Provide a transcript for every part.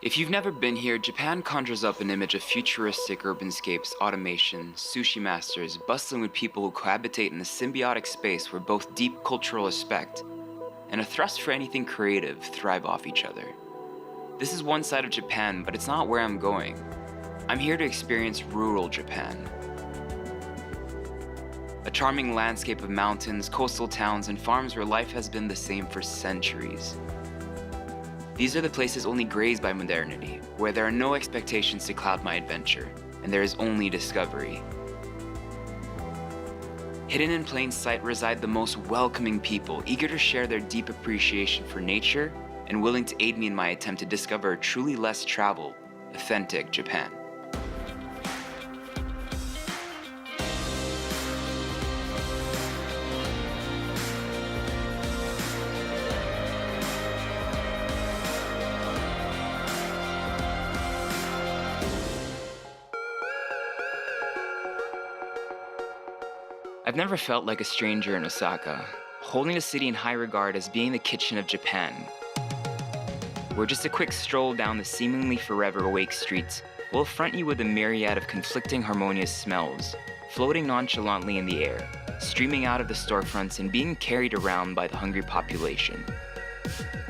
If you've never been here, Japan conjures up an image of futuristic urbanscapes, automation, sushi masters, bustling with people who cohabitate in a symbiotic space where both deep cultural respect and a thrust for anything creative thrive off each other. This is one side of Japan, but it's not where I'm going. I'm here to experience rural Japan. A charming landscape of mountains, coastal towns, and farms where life has been the same for centuries. These are the places only grazed by modernity, where there are no expectations to cloud my adventure, and there is only discovery. Hidden in plain sight reside the most welcoming people, eager to share their deep appreciation for nature and willing to aid me in my attempt to discover a truly less traveled, authentic Japan. I've never felt like a stranger in Osaka, holding the city in high regard as being the kitchen of Japan, where just a quick stroll down the seemingly forever awake streets will affront you with a myriad of conflicting harmonious smells, floating nonchalantly in the air, streaming out of the storefronts and being carried around by the hungry population.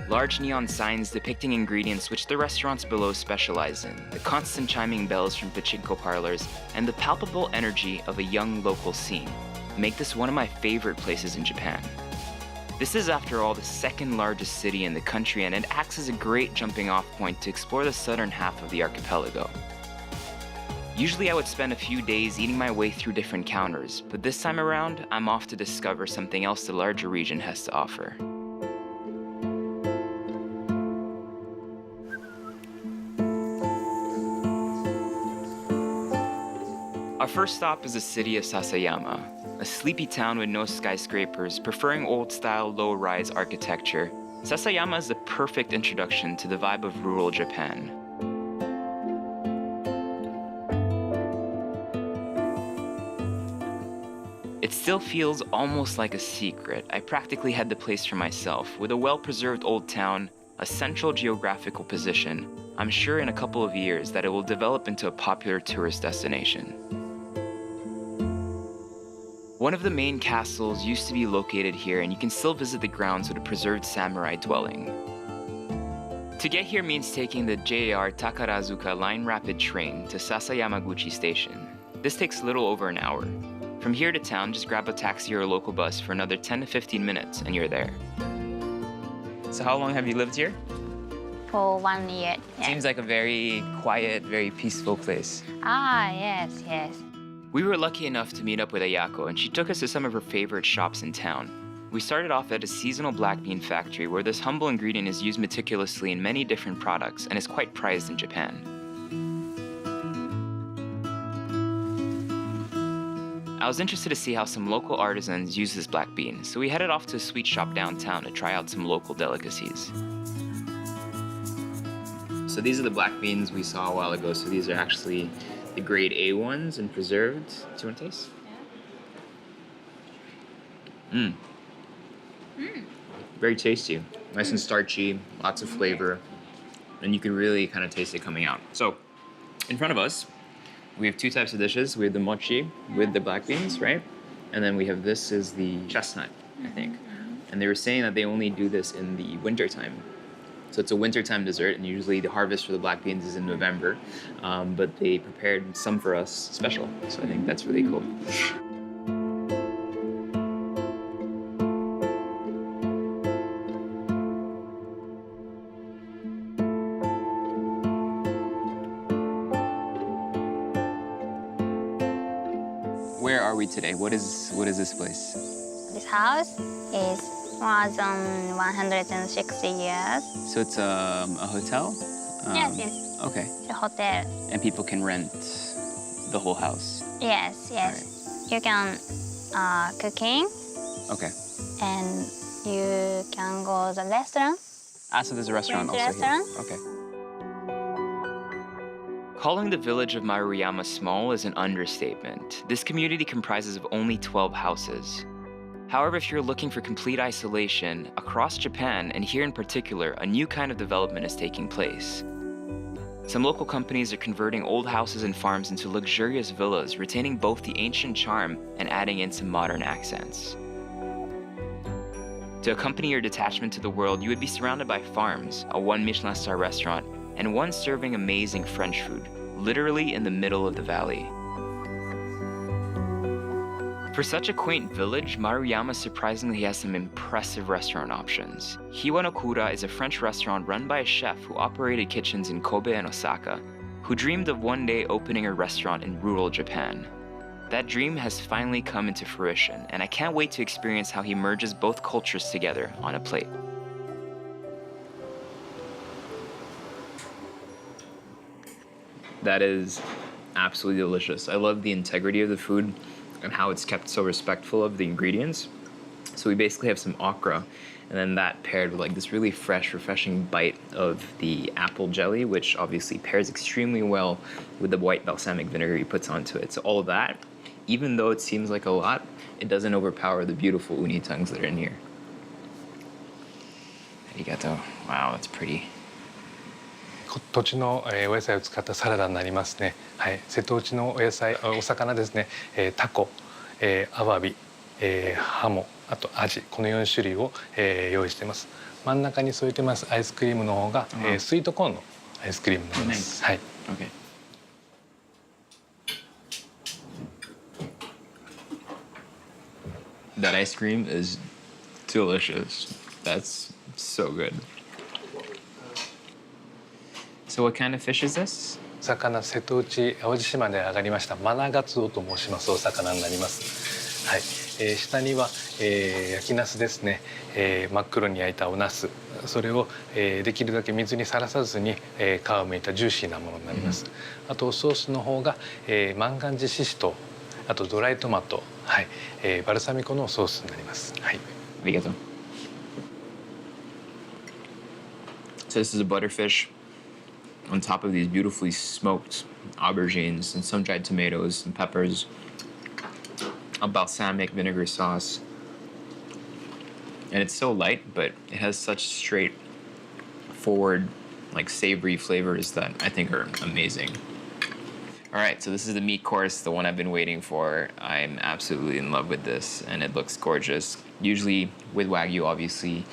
Large neon signs depicting ingredients which the restaurants below specialize in, the constant chiming bells from pachinko parlors, and the palpable energy of a young local scene make this one of my favorite places in Japan. This is, after all, the second largest city in the country, and it acts as a great jumping off point to explore the southern half of the archipelago. Usually I would spend a few days eating my way through different counters, but this time around, I'm off to discover something else the larger region has to offer. Our first stop is the city of Sasayama, a sleepy town with no skyscrapers, preferring old-style low-rise architecture. Sasayama is the perfect introduction to the vibe of rural Japan. It still feels almost like a secret. I practically had the place for myself, with a well-preserved old town, a central geographical position. I'm sure in a couple of years that it will develop into a popular tourist destination. One of the main castles used to be located here, and you can still visit the grounds with a preserved samurai dwelling. To get here means taking the JR Takarazuka line rapid train to Sasayamaguchi station. This takes a little over an hour. From here to town, just grab a taxi or a local bus for another 10 to 15 minutes and you're there. So how long have you lived here? For 1 year. Yeah. Seems like a very quiet, very peaceful place. Ah, yes, yes. We were lucky enough to meet up with Ayako, and she took us to some of her favorite shops in town. We started off at a seasonal black bean factory where this humble ingredient is used meticulously in many different products and is quite prized in Japan. I was interested to see how some local artisans use this black bean, so we headed off to a sweet shop downtown to try out some local delicacies. So these are the black beans we saw a while ago, so these are actually the grade A ones and preserved. Do you want to taste? Yeah. Very tasty. Nice and starchy, lots of flavor, and you can really kind of taste it coming out. So, in front of us, we have two types of dishes. We have the mochi with the black beans, right? And then we have this is the chestnut, I think. And they were saying that they only do this in the winter time. So it's a wintertime dessert, and usually the harvest for the black beans is in November, but they prepared some for us special, so I think that's really cool. Where are we today? What is this place? This house is more than 160 years. So it's a hotel? Yes, yes. Okay. It's a hotel. And people can rent the whole house? Yes, yes. You can cooking. Okay. And you can go to the restaurant. Ah, so there's a restaurant also restaurant. here. Okay. Calling the village of Maruyama small is an understatement. This community comprises of only 12 houses. However, if you're looking for complete isolation, across Japan, and here in particular, a new kind of development is taking place. Some local companies are converting old houses and farms into luxurious villas, retaining both the ancient charm and adding in some modern accents. To accompany your detachment to the world, you would be surrounded by farms, a one Michelin star restaurant, and one serving amazing French food, literally in the middle of the valley. For such a quaint village, Maruyama surprisingly has some impressive restaurant options. Hyogo no Kura is a French restaurant run by a chef who operated kitchens in Kobe and Osaka, who dreamed of one day opening a restaurant in rural Japan. That dream has finally come into fruition, and I can't wait to experience how he merges both cultures together on a plate. That is absolutely delicious. I love the integrity of the food and how it's kept so respectful of the ingredients. So we basically have some okra, and then that paired with like this really fresh, refreshing bite of the apple jelly, which obviously pairs extremely well with the white balsamic vinegar he puts onto it. So all of that, even though it seems like a lot, it doesn't overpower the beautiful uni tongues that are in here. Arigato. Wow, that's pretty. 土地のお野菜を使ったサラダになりますね。はい、瀬戸内のお野菜、お魚ですね。タコ、アワビ、ハモ、あとアジ、この4種類を用意しています。真ん中に添えてますアイスクリームの方が、スイートコーンのアイスクリームになります。はい。Okay. That ice cream is delicious. That's so good. So what kind of fish is this? 魚、瀬戸内淡路島で揚がりましたマナガツオと申しますお魚になります。はい。下には、焼きナスですね。真っ黒に焼いたおナス。それを、できるだけ水にさらさずに、皮をむいたジューシーなものになります。あとソースの方が、万願寺シシトウ、あとドライトマト、はい、バルサミコのソースになります。はい。ありがとう。So this is a butterfish on top of these beautifully smoked aubergines and sun-dried tomatoes and peppers, a balsamic vinegar sauce. And it's so light, but it has such straightforward, like savory flavors that I think are amazing. All right, so this is the meat course, the one I've been waiting for. I'm absolutely in love with this, and it looks gorgeous. Usually with Wagyu, obviously,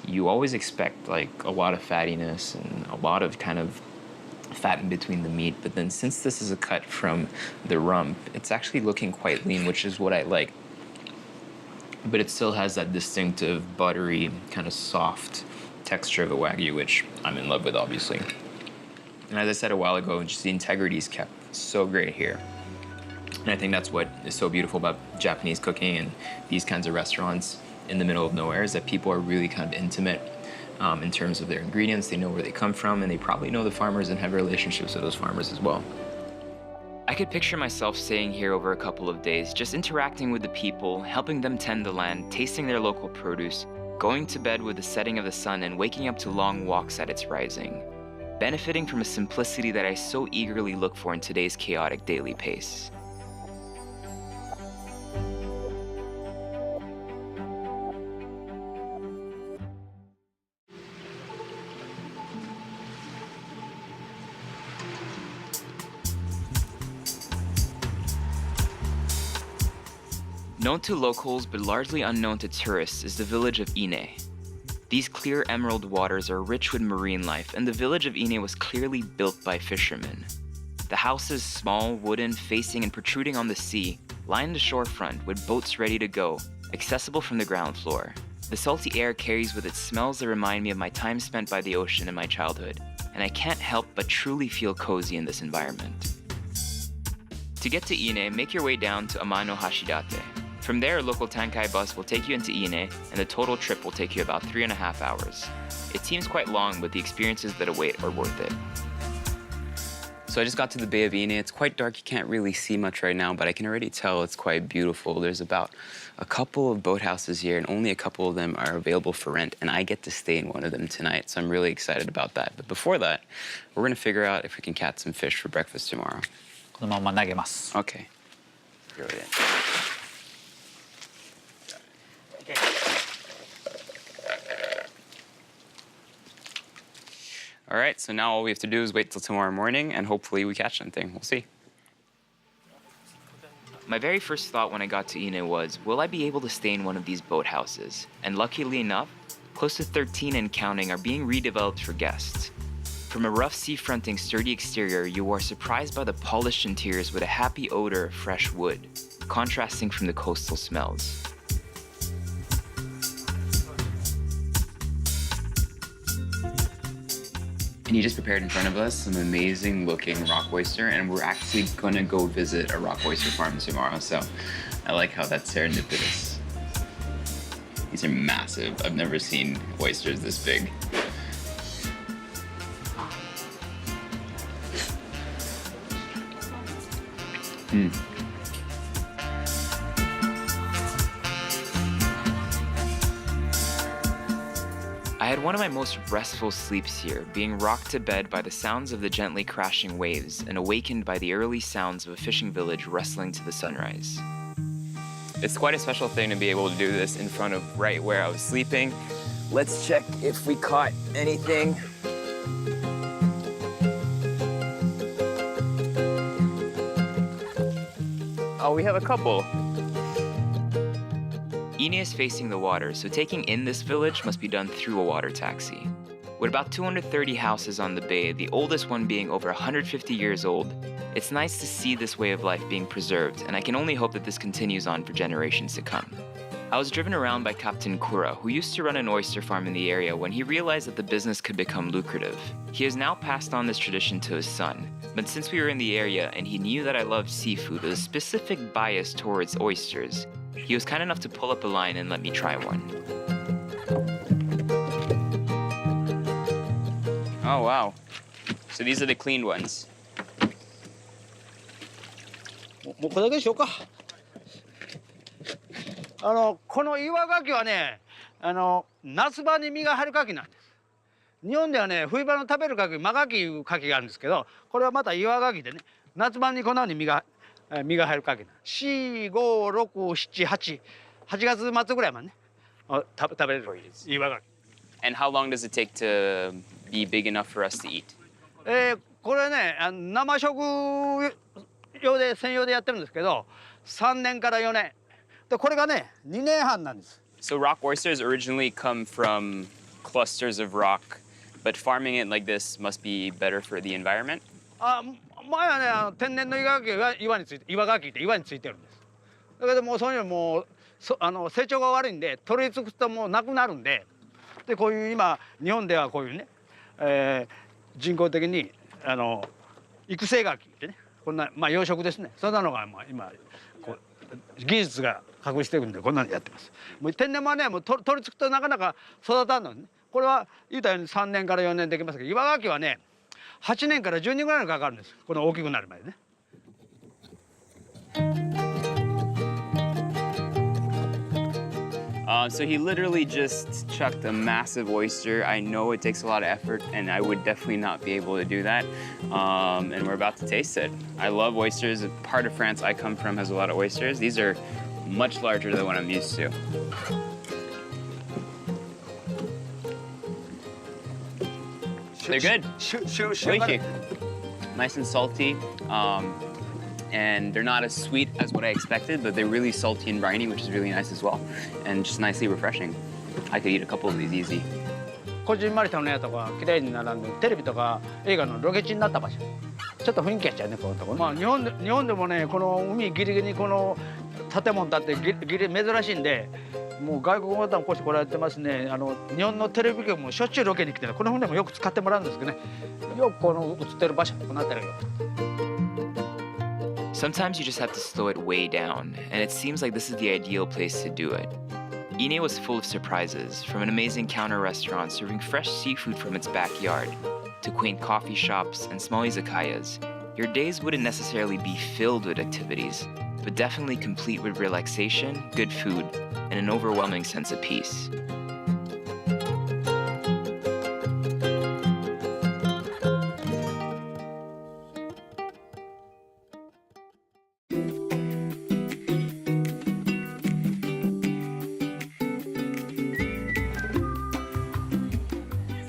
you always expect like a lot of fattiness and a lot of kind of fat in between the meat, but then since this is a cut from the rump, it's actually looking quite lean, which is what I like. But it still has that distinctive, buttery, kind of soft texture of a Wagyu, which I'm in love with, obviously. And as I said a while ago, just the integrity is kept so great here. And I think that's what is so beautiful about Japanese cooking and these kinds of restaurants in the middle of nowhere, is that people are really kind of intimate in terms of their ingredients. They know where they come from, and they probably know the farmers and have relationships with those farmers as well. I could picture myself staying here over a couple of days, just interacting with the people, helping them tend the land, tasting their local produce, going to bed with the setting of the sun, and waking up to long walks at its rising, benefiting from a simplicity that I so eagerly look for in today's chaotic daily pace. Known to locals but largely unknown to tourists is the village of Ine. These clear emerald waters are rich with marine life, and the village of Ine was clearly built by fishermen. The houses, small, wooden, facing and protruding on the sea, line the shorefront with boats ready to go, accessible from the ground floor. The salty air carries with it smells that remind me of my time spent by the ocean in my childhood, and I can't help but truly feel cozy in this environment. To get to Ine, make your way down to Amano Hashidate. From there, a local Tankai bus will take you into Ine, and the total trip will take you about 3.5 hours. It seems quite long, but the experiences that await are worth it. So I just got to the Bay of Ine. It's quite dark, you can't really see much right now, but I can already tell it's quite beautiful. There's about a couple of boathouses here, and only a couple of them are available for rent, and I get to stay in one of them tonight, so I'm really excited about that. But before that, we're gonna figure out if we can catch some fish for breakfast tomorrow. このまま投げます。 Okay. Throw it in. All right, so now all we have to do is wait till tomorrow morning and hopefully we catch something. We'll see. My very first thought when I got to Ine was, will I be able to stay in one of these boathouses? And luckily enough, close to 13 and counting are being redeveloped for guests. From a rough seafronting sturdy exterior, you are surprised by the polished interiors with a happy odor of fresh wood, contrasting from the coastal smells. And he just prepared in front of us some amazing looking rock oyster, and we're actually gonna go visit a rock oyster farm tomorrow, so I like how that's serendipitous. These are massive. I've never seen oysters this big. I had one of my most restful sleeps here, being rocked to bed by the sounds of the gently crashing waves and awakened by the early sounds of a fishing village rustling to the sunrise. It's quite a special thing to be able to do this in front of right where I was sleeping. Let's check if we caught anything. Oh, we have a couple. Ine is facing the water, so taking in this village must be done through a water taxi. With about 230 houses on the bay, the oldest one being over 150 years old, it's nice to see this way of life being preserved, and I can only hope that this continues on for generations to come. I was driven around by Captain Kura, who used to run an oyster farm in the area when he realized that the business could become lucrative. He has now passed on this tradition to his son, but since we were in the area and he knew that I loved seafood with a specific bias towards oysters, he was kind enough to pull up a line and let me try one. Oh, wow. So these are the cleaned ones. もうこれだけでしょうか。この岩牡蠣はね、夏場に身が入る牡蠣なんです。日本ではね、冬場の食べる牡蠣、真牡蠣いう牡蠣があるんですけど、これはまた岩牡蠣でね、夏場にこんなふうに身が入る牡蠣なんです。4、5、6、7、8、8月末ぐらいまでね、食べれる岩牡蠣。And how long does it take to be big enough for us to eat? これね、生食用で専用でやってるんですけど、3年から4年。でこれがね、2年半なんです。So rock oysters originally come from clusters of rock, but farming it like this must be better for the environment? 前はね、天然の岩牡蠣が岩牡蠣って岩についてるんです。だけどもうそういうのも成長が悪いんで、取り尽くすともうなくなるんで、でこういう今日本ではこういうね、人工的に育成牡蠣ってね、こんな養殖ですね。そんなのが今こう技術が確立してるんでこんなのやってます。もう天然はね、もう取り尽くすとなかなか育たんのね。これは言うたように3年から4年できますけど、岩牡蠣はね、8年から10年ぐらいかかるんです。この大きくなるまでね。So he literally just chucked a massive oyster. I know it takes a lot of effort, and I would definitely not be able to do that. And we're about to taste it. I love oysters. Part of France I come from has a lot of oysters. These are much larger than what I'm used to. They're good. Oishi. Nice and salty. And they're not as sweet as what I expected, but they're really salty and briny, which is really nice as well, and just nicely refreshing. I could eat a couple of these easy. こじんまりしたのやとか綺麗に並んで、テレビとか映画のロケ地になった場所。ちょっと雰囲気やっちゃうね、このところ。まあ日本でもね、この海ギリギリにこの建物だってギリ珍しいんで、もう外国の方もこうして来られてますね。日本のテレビ局もしょっちゅうロケに来てね、この船もよく使ってもらうんですけどね。よくこの映ってる場所、この辺りが。Sometimes you just have to slow it way down, and it seems like this is the ideal place to do it. Ine was full of surprises, from an amazing counter restaurant serving fresh seafood from its backyard, to quaint coffee shops and small izakayas. Your days wouldn't necessarily be filled with activities, but definitely complete with relaxation, good food, and an overwhelming sense of peace.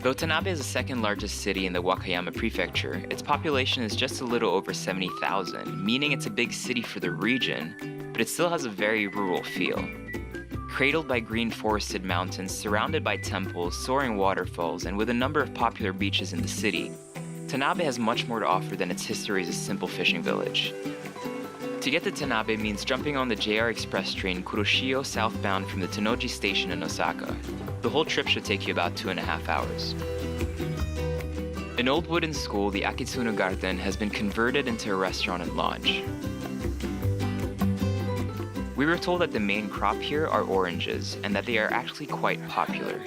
Though Tanabe is the second largest city in the Wakayama prefecture, its population is just a little over 70,000, meaning it's a big city for the region, but it still has a very rural feel. Cradled by green forested mountains, surrounded by temples, soaring waterfalls, and with a number of popular beaches in the city, Tanabe has much more to offer than its history as a simple fishing village. To get to Tanabe means jumping on the JR Express train Kuroshio southbound from the Tennoji station in Osaka. The whole trip should take you about 2.5 hours. An old wooden school, the Akitsuno Garden, has been converted into a restaurant and lodge. We were told that the main crop here are oranges and that they are actually quite popular.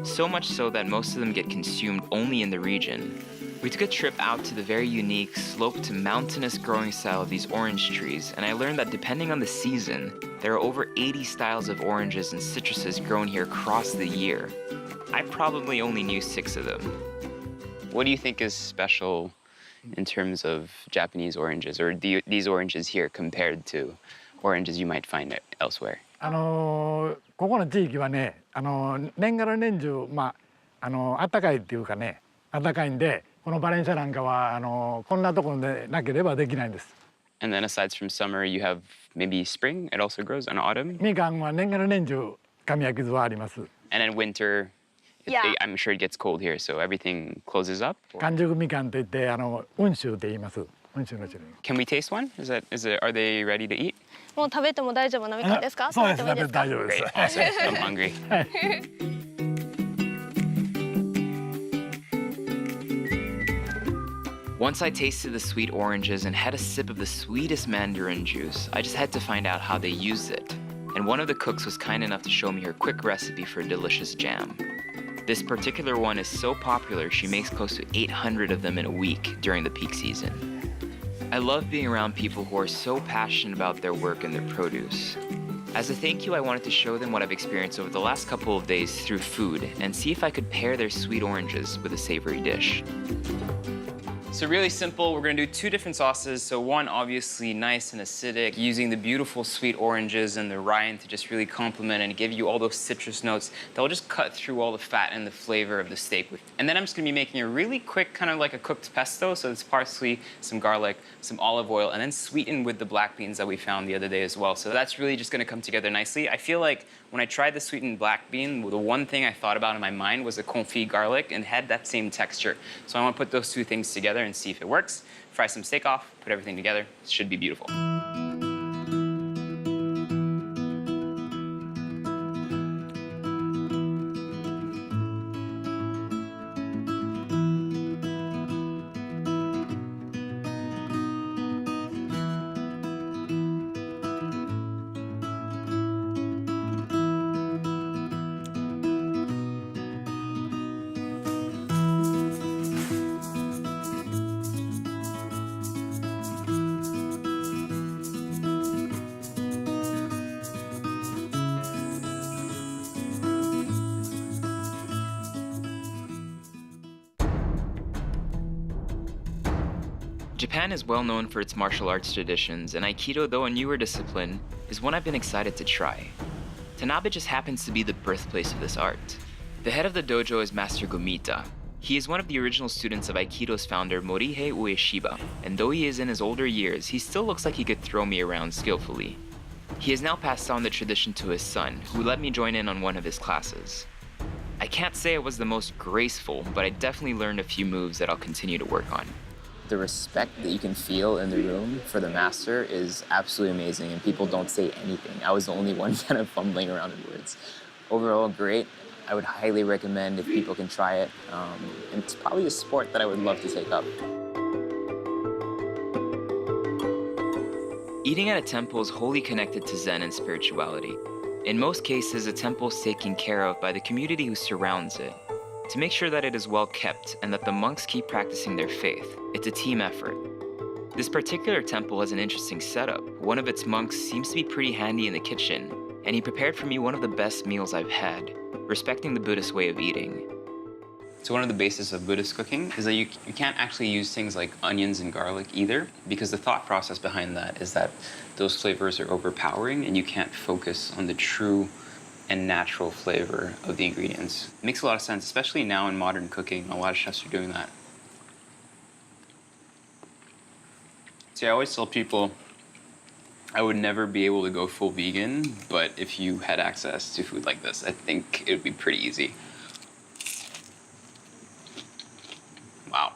So much so that most of them get consumed only in the region. We took a trip out to the very unique sloped mountainous growing style of these orange trees, and I learned that depending on the season, there are over 80 styles of oranges and citruses grown here across the year. I probably only knew 6 of them. What do you think is special in terms of Japanese oranges, or these oranges here compared to oranges you might find elsewhere? ここの地域はね、年がら年中暖かいっていうかね、暖かいんで、このバレンシアなんかはこんなところでなければできないんです。And then aside from summer, you have maybe spring. It also grows, and autumn. みかんは年がら年中神焼き酢はあります。And then winter, Yeah. I'm sure it gets cold here, so everything closes up. 完熟みかんといって温州って言います。温州の種類。Can we taste one? Are they ready to eat? もう食べても大丈夫なみかんですか？そうです。食べてもいいですか？大丈夫です。 Great, awesome. I'm hungry. Once I tasted the sweet oranges and had a sip of the sweetest mandarin juice, I just had to find out how they used it. And one of the cooks was kind enough to show me her quick recipe for a delicious jam. This particular one is so popular, she makes close to 800 of them in a week during the peak season. I love being around people who are so passionate about their work and their produce. As a thank you, I wanted to show them what I've experienced over the last couple of days through food and see if I could pair their sweet oranges with a savory dish. So really simple, we're gonna do 2 different sauces. So one obviously nice and acidic, using the beautiful sweet oranges and the rind to just really complement and give you all those citrus notes that will just cut through all the fat and the flavor of the steak. And then I'm just gonna be making a really quick, kind of like a cooked pesto. So it's parsley, some garlic, some olive oil, and then sweetened with the black beans that we found the other day as well. So that's really just gonna come together nicely. I feel like when I tried the sweetened black bean, the one thing I thought about in my mind was the confit garlic and had that same texture. So I want to put those 2 things together and see if it works. Fry some steak off, put everything together. It should be beautiful. Japan is well known for its martial arts traditions, and Aikido, though a newer discipline, is one I've been excited to try. Tanabe just happens to be the birthplace of this art. The head of the dojo is Master Gomita. He is one of the original students of Aikido's founder Morihei Ueshiba, and though he is in his older years, he still looks like he could throw me around skillfully. He has now passed on the tradition to his son, who let me join in on one of his classes. I can't say I was the most graceful, but I definitely learned a few moves that I'll continue to work on. The respect that you can feel in the room for the master is absolutely amazing, and people don't say anything. I was the only one kind of fumbling around in words. Overall, great. I would highly recommend if people can try it. And it's probably a sport that I would love to take up. Eating at a temple is wholly connected to Zen and spirituality. In most cases, a temple is taken care of by the community who surrounds it. To make sure that it is well kept and that the monks keep practicing their faith, it's a team effort. This particular temple has an interesting setup. One of its monks seems to be pretty handy in the kitchen, and he prepared for me one of the best meals I've had, respecting the Buddhist way of eating. So one of the bases of Buddhist cooking is that you can't actually use things like onions and garlic either, because the thought process behind that is that those flavors are overpowering and you can't focus on the true and natural flavor of the ingredients. It makes a lot of sense, especially now in modern cooking. A lot of chefs are doing that. See, I always tell people I would never be able to go full vegan, but if you had access to food like this, I think it would be pretty easy. Wow.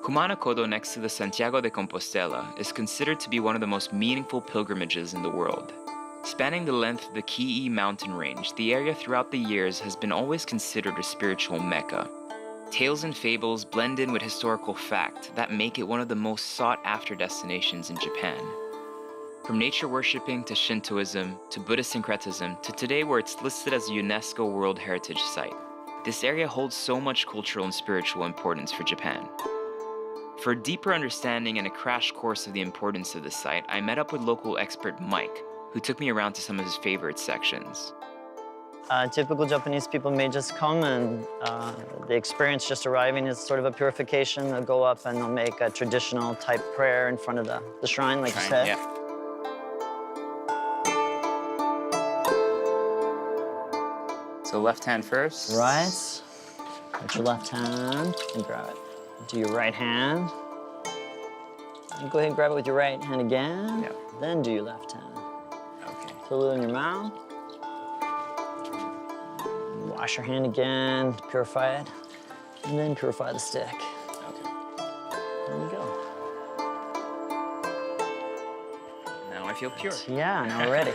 Cumanacodo, next to the Santiago de Compostela, is considered to be one of the most meaningful pilgrimages in the world. Spanning the length of the Ki'i mountain range, the area throughout the years has been always considered a spiritual mecca. Tales and fables blend in with historical fact that make it one of the most sought-after destinations in Japan. From nature worshipping to Shintoism to Buddhist syncretism to today where it's listed as a UNESCO World Heritage Site, this area holds so much cultural and spiritual importance for Japan. For a deeper understanding and a crash course of the importance of the site, I met up with local expert Mike, who took me around to some of his favorite sections. Typical Japanese people may just come and the experience just arriving is sort of a purification. They'll go up and they'll make a traditional type prayer in front of the shrine, like you said. Yeah. So left hand first. Right. Put your left hand and grab it. Do your right hand. And go ahead and grab it with your right hand again. Yep. Then do your left hand. Okay. Put a little in your mouth. Wash your hand again, purify it, and then purify the stick. Okay. There you go. Now I feel pure. Yeah, now we're ready.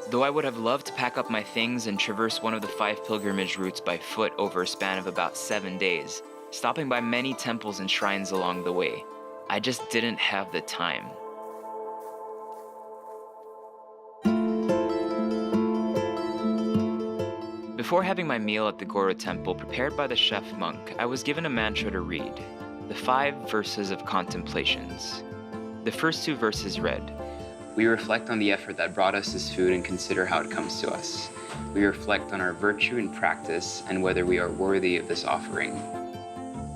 Though I would have loved to pack up my things and traverse one of the 5 pilgrimage routes by foot over a span of about 7 days, stopping by many temples and shrines along the way, I just didn't have the time. Before having my meal at the Goro Temple prepared by the chef monk, I was given a mantra to read, the 5 verses of contemplations. The first 2 verses read, We reflect on the effort that brought us this food and consider how it comes to us. We reflect on our virtue and practice and whether we are worthy of this offering.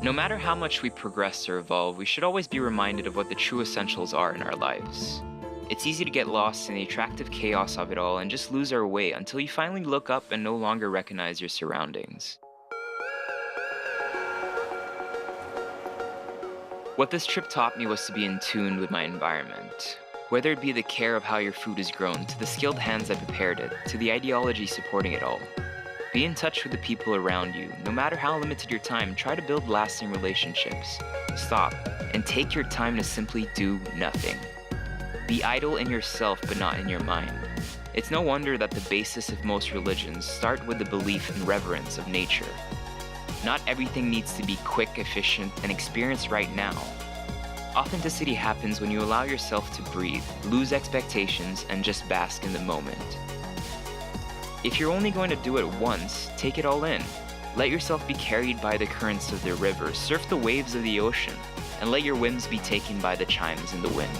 No matter how much we progress or evolve, we should always be reminded of what the true essentials are in our lives. It's easy to get lost in the attractive chaos of it all and just lose our way until you finally look up and no longer recognize your surroundings. What this trip taught me was to be in tune with my environment. Whether it be the care of how your food is grown, to the skilled hands that prepared it, to the ideology supporting it all. Be in touch with the people around you. No matter how limited your time, try to build lasting relationships. Stop and take your time to simply do nothing. Be idle in yourself, but not in your mind. It's no wonder that the basis of most religions start with the belief and reverence of nature. Not everything needs to be quick, efficient, and experienced right now. Authenticity happens when you allow yourself to breathe, lose expectations, and just bask in the moment. If you're only going to do it once, take it all in. Let yourself be carried by the currents of the river, surf the waves of the ocean, and let your whims be taken by the chimes in the wind.